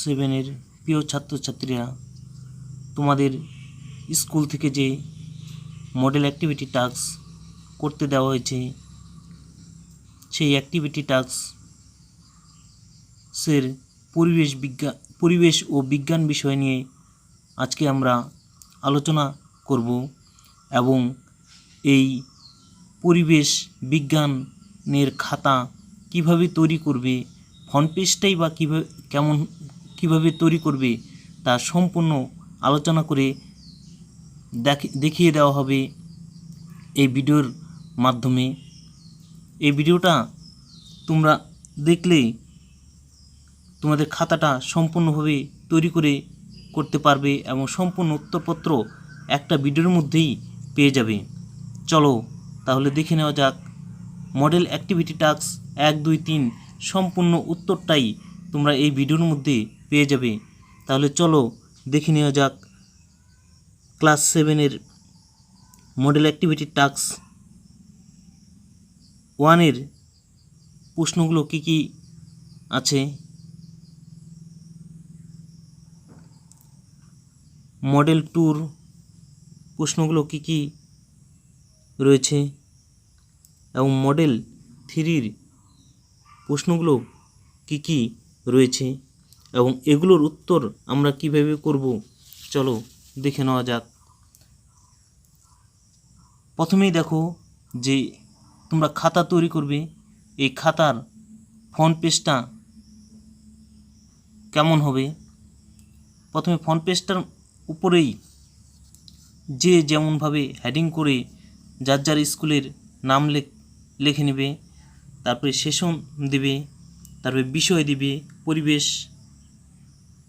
সেভেনের প্রিয় ছাত্রছাত্রীরা, তোমাদের স্কুল থেকে যে মডেল অ্যাক্টিভিটি টাস্ক করতে দেওয়া হয়েছে, সেই অ্যাক্টিভিটি টাস্কের পরিবেশ ও বিজ্ঞান বিষয় নিয়ে আজকে আমরা আলোচনা করব এবং এই পরিবেশ বিজ্ঞানের খাতা কিভাবে তৈরি করবে, ফ্রন্ট পেজটাই বা কিভাবে তৈরি করবে তা সম্পূর্ণ আলোচনা করে দেখিয়ে দেওয়া হবে এই ভিডিওর মাধ্যমে। এই ভিডিওটা তোমরা দেখলে তোমাদের খাতাটা সম্পূর্ণভাবে তৈরি করতে পারবে এবং সম্পূর্ণ উত্তরপত্র একটা ভিডিওর মধ্যেই পেয়ে যাবে। চলো তাহলে দেখে নেওয়া যাক মডেল অ্যাক্টিভিটি টাস্ক 1, 2, 3 সম্পূর্ণ উত্তরটাই তোমরা এই ভিডিওর মধ্যে পেয়ে যাবে। তাহলে চলো দেখে নেওয়া যাক ক্লাস 7-এর মডেল অ্যাক্টিভিটি টাস্ক 1-এর প্রশ্নগুলো কি কি আছে। মডেল 2-র প্রশ্নগুলো কি কি রয়েছে এবং মডেল 3-র প্রশ্নগুলো কি কি রয়েছে এবং এগুলোর উত্তর আমরা কিভাবে করব, চলো দেখে নেওয়া যাক। প্রথমেই দেখো যে তোমরা খাতা তৈরি করবে, এই খাতার ফ্রন্ট পেজটা কেমন হবে। প্রথমে ফ্রন্ট পেজটার উপরেই যে যেমনভাবে হেডিং করে যার যার স্কুলের নাম লিখে নেবে, তারপরে সেশন দেবে, তারপরে বিষয় দিবে পরিবেশ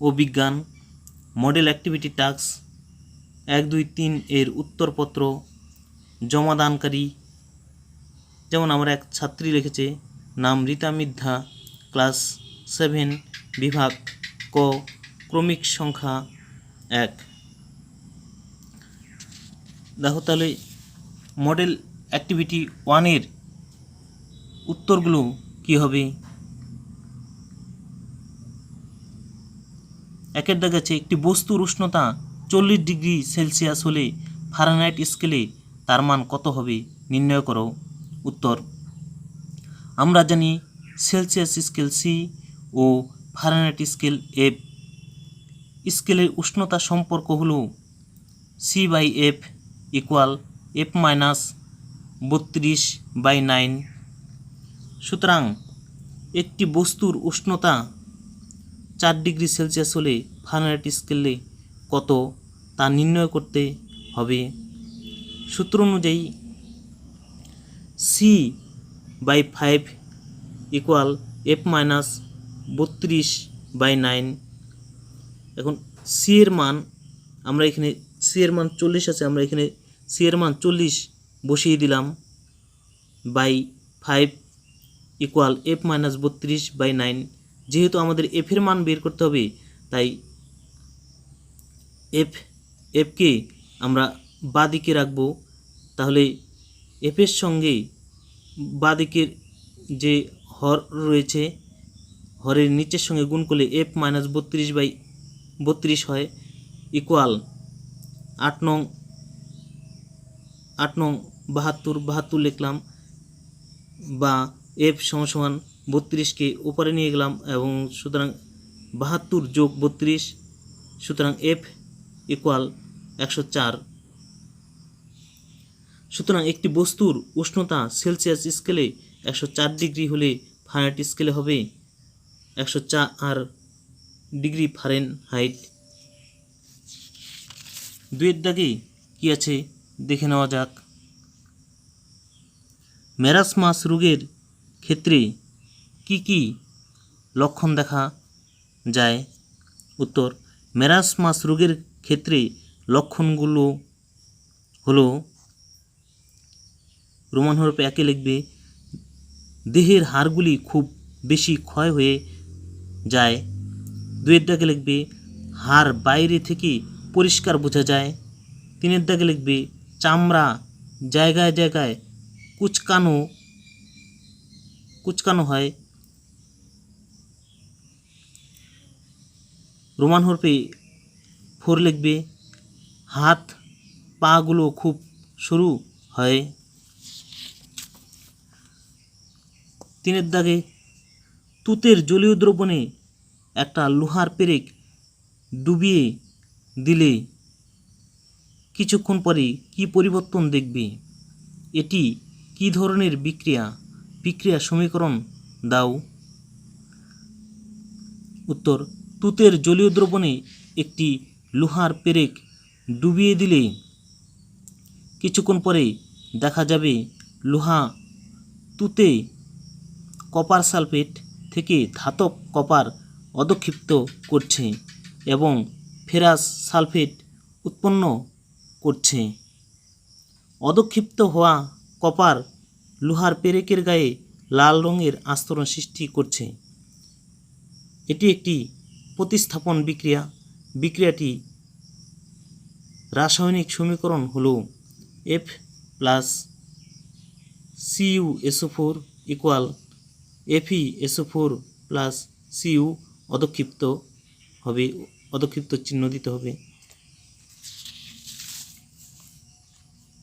ও বিজ্ঞান, মডেল অ্যাক্টিভিটি টাস্ক 1, 2, 3 এর উত্তরপত্র, জমাদানকারী, যেমন আমার এক ছাত্রী লিখেছে নাম রীতা মিদ্ধা, ক্লাস 7, বিভাগ ক, ক্রমিক সংখ্যা 1। দেখো তাহলে মডেল অ্যাক্টিভিটি 1-এর উত্তরগুলো কি হবে। একের দাগে আছে একটি বস্তুর উষ্ণতা 40 ডিগ্রি সেলসিয়াস হলে ফারেনহাইট স্কেলে তার মান কত হবে নির্ণয় করো। উত্তর, আমরা জানি সেলসিয়াস স্কেল সি ও ফারেনহাইট স্কেল এফ। স্কেলের উষ্ণতা সম্পর্ক হলো C/F = F-32/9। সুতরাং একটি বস্তুর উষ্ণতা 4 ডিগ্রি সেলসিয়াস হলে ফারেনহাইট স্কেলে কত তা নির্ণয় করতে হবে। সূত্র অনুযায়ী C/5 = F-32/9। এখন সি এর মান আমরা এখানে সি এর মান 40 আছে, আমরা এখানে সি এর মান 40 বসিয়ে দিলাম, বাই 5 = F-32/9। যেহেতু আমাদের এফের মান বের করতে হবে তাই এফকে আমরা বাঁ দিকে রাখবো। তাহলে এফের সঙ্গে বাঁ দিকের যে হর রয়েছে হরের নিচের সঙ্গে গুণ করলে F-32/32 হয়, ইকুয়াল 8 নং 72 লিখলাম, বা F = 32কে উপরে নিয়ে গেলাম এবং সুতরাং 72 + 32, সুতরাং F = 104। সুতরাং একটি বস্তুর উষ্ণতা সেলসিয়াস স্কেলে 104 ডিগ্রি হলে ফারেনহাইট স্কেলে হবে 104 ডিগ্রি ফারেনহাইট। 2-এর দাগে কী আছে দেখে নেওয়া যাক। মেরাসমাস রোগের ক্ষেত্রে কি কি লক্ষণ দেখা যায়। উত্তর, মেরাসমাস রোগের ক্ষেত্রে লক্ষণগুলো হলো, রোমান হরফে 1 লিখবে, দেহের হাড়গুলি খুব বেশি ক্ষয় হয়ে যায়। 2-এর দাগে লিখবে হাড় বাইরে থেকে পরিষ্কার বোঝা যায়। 3-এর দাগে লিখবে চামড়া জায়গায় জায়গায় কুচকানো হয়। রোমান হরফে 4 লিখবে। হাত পাগুলো খুব সরু হয়। 3 দাগে তুতের জলীয় দ্রবণে একটা লোহার পেরেক ডুবিয়ে দিলে কিছুক্ষণ পরে কি পরিবর্তন দেখবে? এটি কি ধরনের বিক্রিয়া সমীকরণ দাও। উত্তর, তুতের জলীয় দ্রবণে একটি লোহার পেরেক ডুবিয়ে দিলে কিছুক্ষণ পরে দেখা যাবে লোহা তুতে কপার সালফেট থেকে ধাতব কপার অধক্ষিপ্ত করছে এবং ফেরাস সালফেট উৎপন্ন করছে। অধক্ষিপ্ত হওয়া কপার লোহার পেরেকের গায়ে লাল রঙের আস্তরণ সৃষ্টি করছে। এটি একটি প্রতিস্থাপন বিক্রিয়া। বিক্রিয়াটি রাসায়নিক সমীকরণ হল F plus CuSO4 equal FeSO4 plus Cu অধক্ষিপ্ত চিহ্ন দিতে হবে।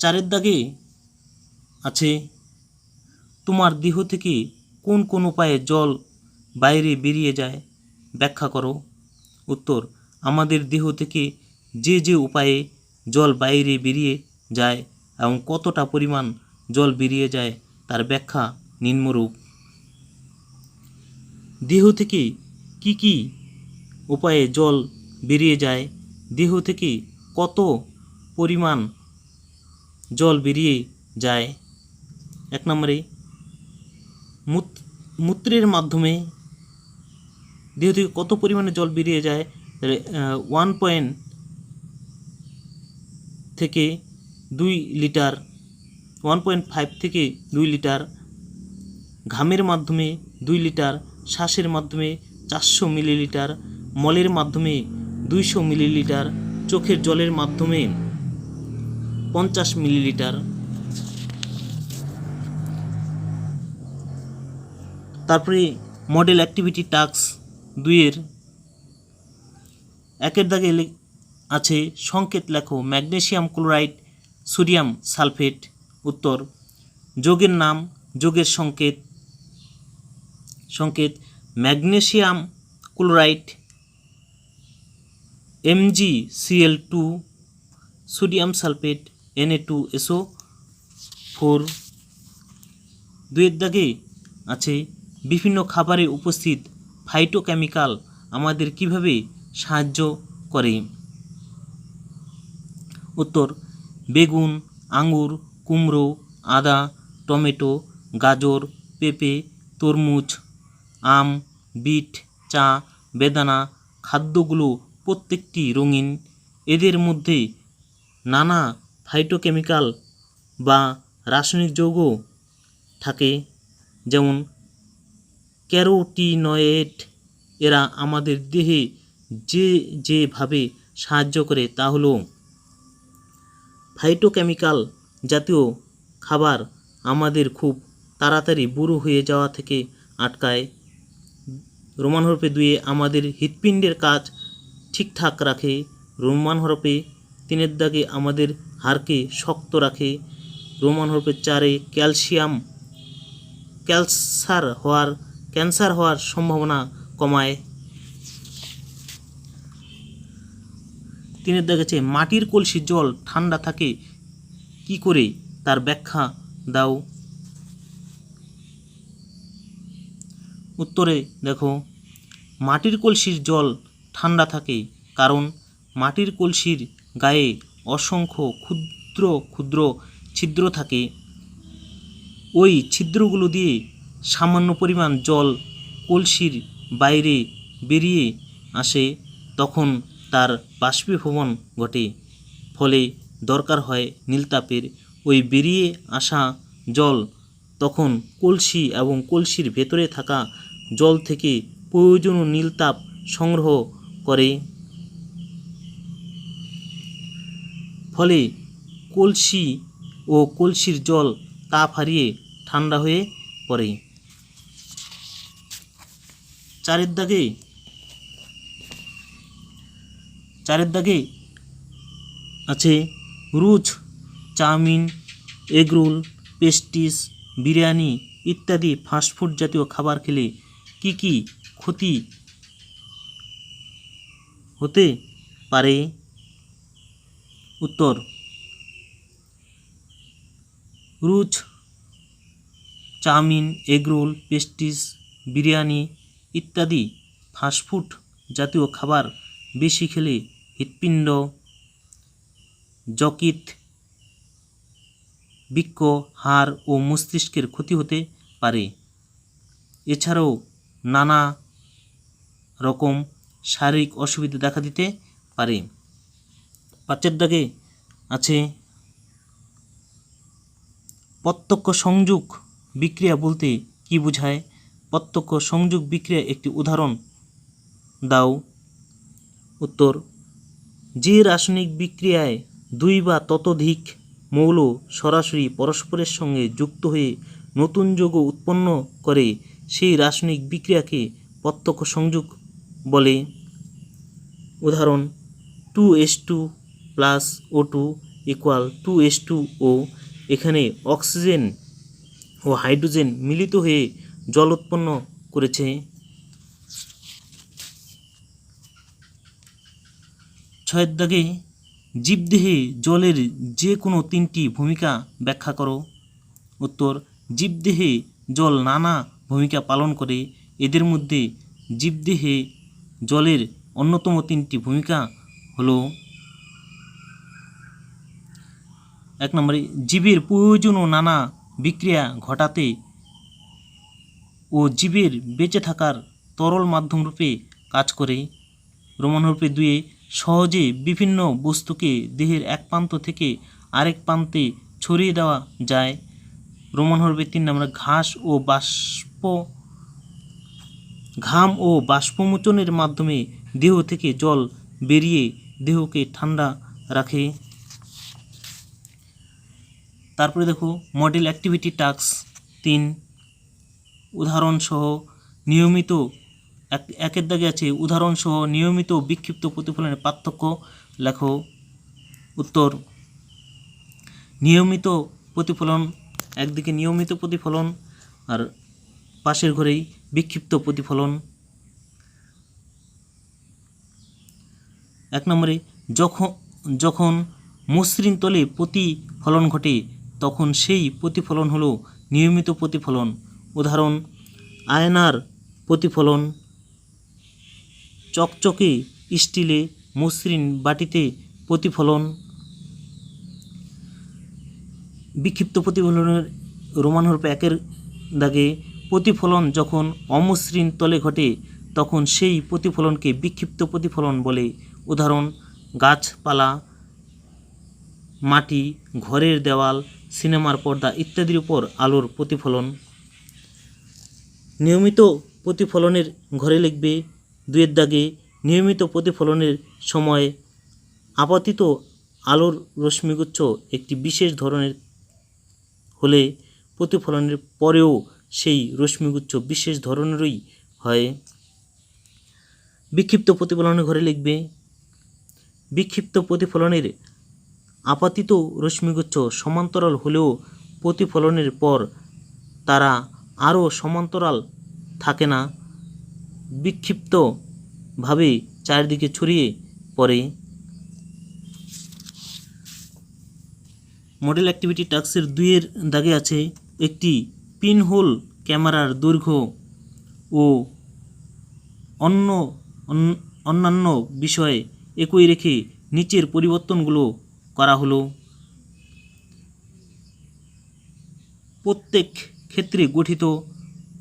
4 দাগে আছে তোমার দেহ থেকে কোন কোন উপায়ে জল বাইরে বেরিয়ে যায় ব্যাখ্যা করো। উত্তর, আমাদের দেহ থেকে যে যে উপায়ে জল বাইরে বেরিয়ে যায় এবং কতটা পরিমাণ জল বেরিয়ে যায় তার ব্যাখ্যা নিম্নরূপ। দেহ থেকে কি কি উপায়ে জল বেরিয়ে যায়, দেহ থেকে কত পরিমাণ জল বেরিয়ে যায়। 1 নম্বরে মূত্রের মাধ্যমে দেহ থেকে কত পরিমাণে জল বেরিয়ে যায়, 1 থেকে 2 লিটার, 1.5 থেকে 2 লিটার। ঘামের মাধ্যমে 2 লিটার, শ্বাসের মাধ্যমে 400 মিলিলিটার, মলের মাধ্যমে 200 মিলিলিটার, চোখের জলের মাধ্যমে 50 মিলিলিটার। তারপরে মডেল অ্যাক্টিভিটি টাস্ক 2-এর 1 দাগে আছে সংকেত লেখো ম্যাগনেসিয়াম ক্লোরাইড সোডিয়াম সালফেট। উত্তর, যৌগের নাম, যৌগের সংকেত magnesium chloride MgCl2, sodium sulphate Na2SO4। 2 দাগে আছে বিভিন্ন খাবারে উপস্থিত ফাইটোকেমিক্যাল আমাদের কিভাবে সাহায্য করে। উত্তর, বেগুন, আঙুর, কুমড়ো, আদা, টমেটো, গাজর, পেঁপে, তরমুজ, আম, বিট, চা, বেদানা খাদ্যগুলো প্রত্যেকটি রঙিন। এদের মধ্যে নানা ফাইটোকেমিক্যাল বা রাসায়নিক যৌগ থাকে, যেমন ক্যারোটিনয়েড। এরা আমাদের দেহে যেভাবে সাহায্য করে তা হলো ফাইটোকেমিক্যাল জাতীয় খাবার আমাদের খুব তাড়াতাড়ি বুড়ো হয়ে যাওয়া থেকে আটকায়। রোমান হরফে 2 আমাদের হৃৎপিণ্ডের কাজ ঠিকঠাক রাখে। রোমান হরফে 3 দাগে আমাদের হাড়কে শক্ত রাখে। রোমান হরফে 4 ক্যান্সার হওয়ার সম্ভাবনা কমায়। 3 দাগে আছে মাটির কলসির জল ঠান্ডা থাকে কি করে তার ব্যাখ্যা দাও। উত্তরে দেখো, মাটির কলসির জল ঠান্ডা থাকে কারণ মাটির কলসির গায়ে অসংখ্য ক্ষুদ্র ক্ষুদ্র ছিদ্র থাকে। ওই ছিদ্রগুলো দিয়ে সামান্য পরিমাণ জল কলসির বাইরে বেরিয়ে আসে, তখন তার বাষ্পীভবন ঘটে, ফলে দরকার হয় নীলতাপের। ওই বেরিয়ে আসা জল তখন কলসি এবং কলসির ভেতরে থাকা জল থেকে প্রয়োজনীয় নীলতাপ সংগ্রহ করে, ফলে কলসি ও কলসির জল তাপ হারিয়ে ঠান্ডা হয়ে পড়ে। 4 দাগে 4 দাগে আছে rich, chowmein, egg roll, pastries, biryani ইত্যাদি ফাস্টফুড জাতীয় খাবার খেলে কি কি ক্ষতি হতে পারে? উত্তর, rich, chowmein, egg roll, pastries, biryani ইত্যাদি ফাস্টফুড জাতীয় খাবার বেশি খেলে হৃৎপিণ্ড, যকৃৎ, বৃক্ক, হাড় ও মস্তিষ্কের ক্ষতি হতে পারে। এছাড়াও নানা রকম শারীরিক অসুবিধা দেখা দিতে পারে। 5 দাগে আছে প্রত্যক্ষ সংযোগ বিক্রিয়া বলতে কি বোঝায়? প্রত্যক্ষ সংযোগ বিক্রিয়া একটি উদাহরণ দাও। উত্তর, যে রাসায়নিক বিক্রিয়ায় 2 বা ততোধিক মৌল সরাসরি পরস্পরের সঙ্গে যুক্ত হয়ে নতুন যৌগ উৎপন্ন করে সেই রাসায়নিক বিক্রিয়াকে প্রত্যক্ষ সংযোগ বলে। উদাহরণ, 2H2 plus O2 equal 2H2O। এখানে অক্সিজেন ও হাইড্রোজেন মিলিত হয়ে জল উৎপন্ন করেছে। 6 দাগে জীবদেহে জলের যে কোনো 3টি ভূমিকা ব্যাখ্যা করো। উত্তর, জীবদেহে জল নানা ভূমিকা পালন করে। এদের মধ্যে জীবদেহে জলের অন্যতম 3টি ভূমিকা হলো: 1 নম্বরে জীবের প্রয়োজনীয় নানা বিক্রিয়া ঘটাতে ও জীবের বেঁচে থাকার তরল মাধ্যম রূপে কাজ করে। রোমানরূপে 2 সহজে বিভিন্ন বস্তুকে দেহের এক প্রান্ত থেকে আরেক প্রান্তে ছড়িয়ে দেওয়া যায়। রোমানরূপে 3 নম্বরে ঘাম ও বাষ্পমোচনের মাধ্যমে দেহ থেকে জল বেরিয়ে দেহকে ঠান্ডা রাখে। তারপরে দেখো মডেল অ্যাক্টিভিটি টাস্ক 3 উদাহরণসহ নিয়মিত 1 দাগে আছে উদাহরণসহ নিয়মিত বিক্ষিপ্ত প্রতিফলনের পার্থক্য লেখো। উত্তর, নিয়মিত প্রতিফলন, একদিকে নিয়মিত প্রতিফলন আর পাশের ঘরেই বিক্ষিপ্ত প্রতিফলন। 1 নম্বরে যখন মসৃণ তলে প্রতিফলন ঘটে তখন সেই প্রতিফলন হলো নিয়মিত প্রতিফলন। উদাহরণ, আয়নার প্রতিফলন, চকচকে স্টিলে, মসৃণ বাটিতে প্রতিফলন। বিক্ষিপ্ত প্রতিফলনের রোমানরূপে 1 দাগে প্রতিফলন যখন অমসৃণ তলে ঘটে তখন সেই প্রতিফলনকে বিক্ষিপ্ত প্রতিফলন বলে। উদাহরণ, গাছপালা, মাটি, ঘরের দেওয়াল, সিনেমার পর্দা ইত্যাদির উপর আলোর প্রতিফলন। নিয়মিত প্রতিফলনের ঘরে লিখবে 2 দাগে নিয়মিত প্রতিফলনের সময় আপতিত আলোর রশ্মিগুচ্ছ একটি বিশেষ ধরনের হলে প্রতিফলনের পরেও সেই রশ্মিগুচ্ছ বিশেষ ধরনেরই হয়। বিক্ষিপ্ত প্রতিফলনের ঘরে লিখবে বিক্ষিপ্ত প্রতিফলনের আপতিত রশ্মিগুচ্ছ সমান্তরাল হলেও প্রতিফলনের পর তারা আরও সমান্তরাল থাকে না, বিক্ষিপ্তভাবে চারিদিকে ছড়িয়ে পড়ে। মডেল অ্যাক্টিভিটি টাস্কের 2 দাগে আছে একটি পিনহোল ক্যামেরার দৈর্ঘ্য ও অন্যান্য বিষয়ে একই রেখে নিচের পরিবর্তনগুলো করা হলো। প্রত্যেক ক্ষেত্রে গঠিত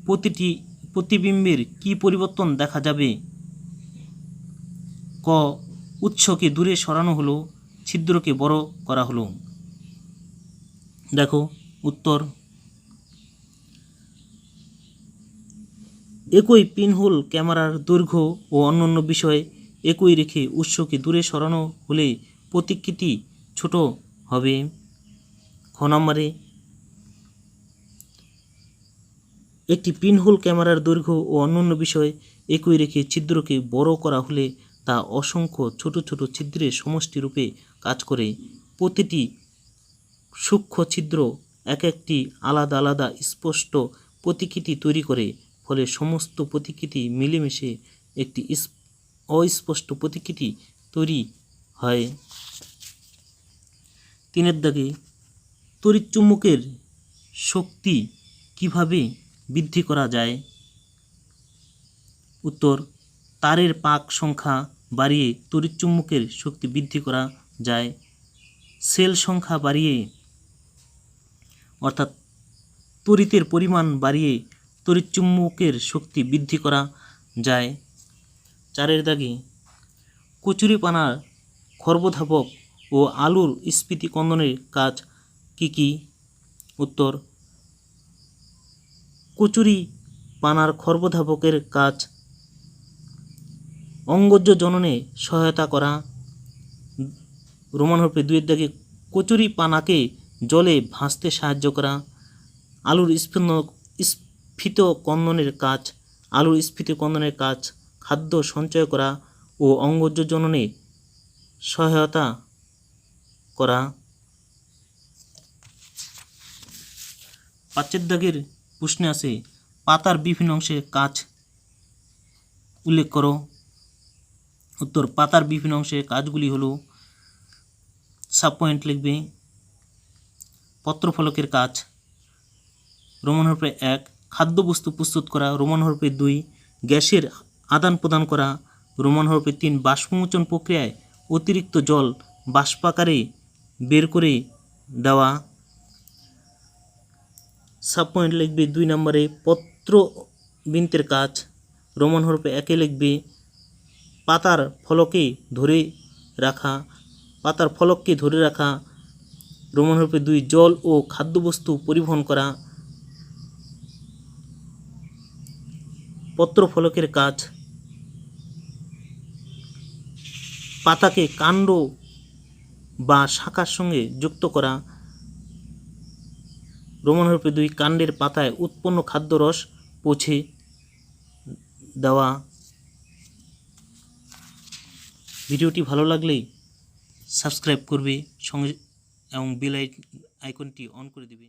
প্রতিটি প্রতিবিম্বের কি পরিবর্তন দেখা যাবে? ক, উৎসকে দূরে সরানো হলো, ছিদ্রকে বড় করা হলো। দেখো উত্তর, একই পিনহোল ক্যামেরার দৈর্ঘ্য ও অন্যান্য বিষয়ে একই রেখে উৎসকে দূরে সরানো হলে প্রতিকৃতি ছোট হবে। খ নম্বরে একটি পিনহোল ক্যামেরার দৈর্ঘ্য ও অন্যান্য বিষয়ে একই রেখে ছিদ্রকে বড় করা হলে তা অসংখ্য ছোট ছোট ছিদ্রের সমষ্টিরূপে কাজ করে। প্রতিটি সূক্ষ্ম ছিদ্র এক একটি আলাদা আলাদা স্পষ্ট প্রতিকৃতি তৈরি করে, ফলে সমস্ত প্রতিকৃতি মিলেমিশে একটি অস্পষ্ট প্রতিকৃতি তৈরি হয়। 3 দাগে তড়িৎচুম্বকের শক্তি কিভাবে বৃদ্ধি করা যায়? উত্তর, তারের পাক সংখ্যা বাড়িয়ে তড়িৎচুম্বকের শক্তি বৃদ্ধি করা যায়। সেল সংখ্যা বাড়িয়ে অর্থাৎ তড়িতের পরিমাণ বাড়িয়ে তড়িৎচুম্বকের শক্তি বৃদ্ধি করা যায়। 4 দাগে কচুরিপানার খর্বধাবক ও আলুর স্ফীতিকন্দনের কাজ কি কি? উত্তর, কচুরিপানার খর্বধাবকের কাজ অঙ্গজ জননে সহায়তা করা। রোমান হরফে 2 দাগে কচুরিপানাকে জলে ভাসতে সাহায্য করা। আলুর স্ফীতকন্দনের কাজ খাদ্য সঞ্চয় করা ও অঙ্গজ জননে সহায়তা করা। 5 দাগের প্রশ্নে আছে পাতার বিভিন্ন অংশের কাজ উল্লেখ করো। উত্তর, পাতার বিভিন্ন অংশের কাজগুলি হলো, সাব পয়েন্ট লিখবে। পত্রফলকের কাজ, রোমান হরফে 1 খাদ্যবস্তু প্রস্তুত করা, রোমান হরফে 2 গ্যাসের আদান প্রদান করা, রোমান হরফে 3 বাষ্পমোচন প্রক্রিয়ায় অতিরিক্ত জল বাষ্পাকারে বের করে দেওয়া। সাব পয়েন্ট লিখবে 2 নম্বরে পত্রবিন্তের কাজ, রোমান হরফে 1 লিখবে পাতার ফলককে ধরে রাখা, রোমান হরফে 2 জল ও খাদ্যবস্তু পরিবহন করা। পত্রফলকের কাজ, পাতাকে কাণ্ড বা শাখার সঙ্গে যুক্ত করা, রোমান হরফে 2 কাণ্ডের পাতায় উৎপন্ন খাদ্যরস পৌঁছে দেওয়া। ভিডিওটি ভালো লাগলে সাবস্ক্রাইব করবে এবং বেল আইকনটি অন করে দেবে।